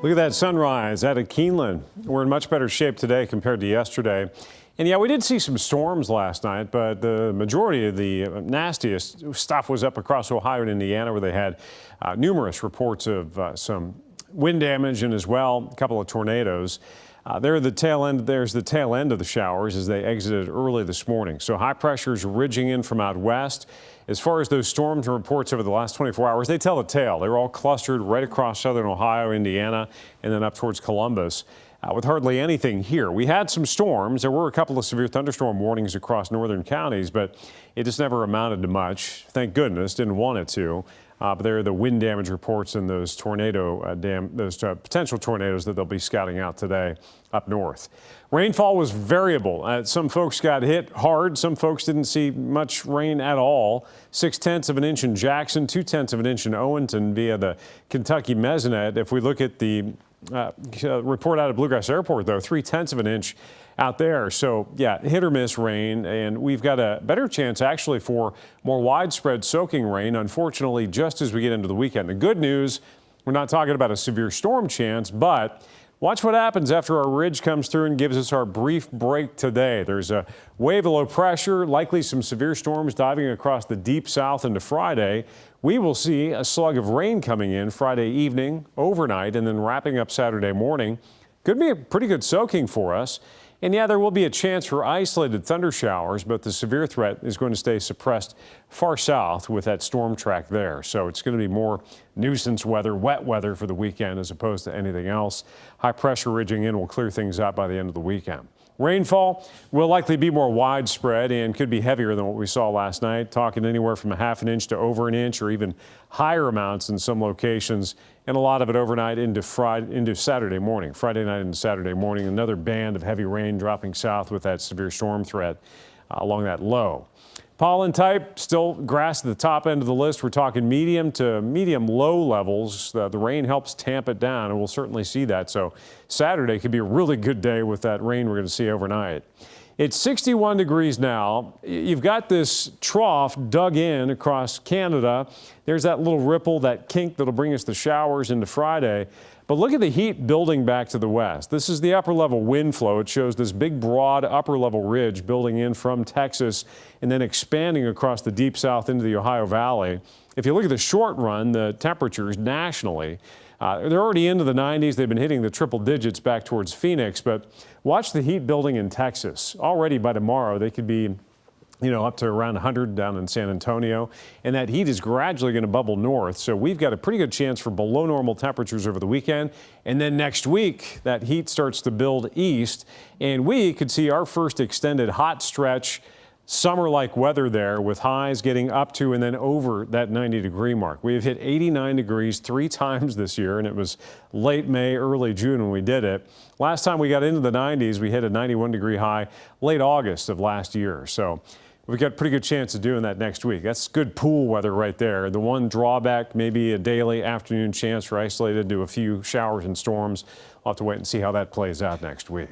Look at that sunrise out of Keeneland. We're in much better shape today compared to yesterday. And yeah, we did see some storms last night, but the majority of the nastiest stuff was up across Ohio and Indiana, where they had numerous reports of some wind damage and as well a couple of tornadoes. There's the tail end of the showers as they exited early this morning. So high pressures ridging in from out west. As far as those storms and reports over the last 24 hours, they tell the tale. They were all clustered right across southern Ohio, Indiana, and then up towards Columbus. With hardly anything here. We had some storms. There were a couple of severe thunderstorm warnings across northern counties, but it just never amounted to much. Thank goodness, didn't want it to. But there are the wind damage reports and those potential tornadoes that they'll be scouting out today up north. Rainfall was variable. Some folks got hit hard. Some folks didn't see much rain at all. 0.6 of an inch in Jackson, 0.2 of an inch in Owenton via the Kentucky Mesonet. If we look at the report out of Bluegrass Airport, though, 0.3 of an inch out there. So, yeah, hit or miss rain, and we've got a better chance actually for more widespread soaking rain, unfortunately, just as we get into the weekend. The good news, we're not talking about a severe storm chance, but watch what happens after our ridge comes through and gives us our brief break today. There's a wave of low pressure, likely some severe storms diving across the deep south into Friday. We will see a slug of rain coming in Friday evening, overnight, and then wrapping up Saturday morning. Could be a pretty good soaking for us. And yeah, there will be a chance for isolated thunder showers, but the severe threat is going to stay suppressed far south with that storm track there. So it's going to be more nuisance weather, wet weather for the weekend as opposed to anything else. High pressure ridging in will clear things up by the end of the weekend. Rainfall will likely be more widespread and could be heavier than what we saw last night, talking anywhere from 0.5 inch to over an inch or even higher amounts in some locations, and a lot of it overnight into Saturday morning, Friday night into Saturday morning. Another band of heavy rain dropping south with that severe storm threat along that low. Pollen type, still grass at the top end of the list. We're talking medium to medium low levels. The rain helps tamp it down, and we'll certainly see that. So Saturday could be a really good day with that rain we're going to see overnight. It's 61 degrees now. You've got this trough dug in across Canada. There's that little ripple, that kink that'll bring us the showers into Friday. But look at the heat building back to the west. This is the upper level wind flow. It shows this big, broad upper level ridge building in from Texas and then expanding across the deep south into the Ohio Valley. If you look at the short run, the temperatures nationally, they're already into the 90s. They've been hitting the triple digits back towards Phoenix, but watch the heat building in Texas. Already by tomorrow, they could be up to around 100 down in San Antonio, and that heat is gradually going to bubble north. So we've got a pretty good chance for below normal temperatures over the weekend. And then next week, that heat starts to build east, and we could see our first extended hot stretch, summer-like weather there, with highs getting up to and then over that 90-degree mark. We have hit 89 degrees 3 times this year, and it was late May, early June when we did it. Last time we got into the 90s, we hit a 91-degree high late August of last year. So we've got a pretty good chance of doing that next week. That's good pool weather right there. The one drawback, maybe a daily afternoon chance for isolated to a few showers and storms. We'll have to wait and see how that plays out next week.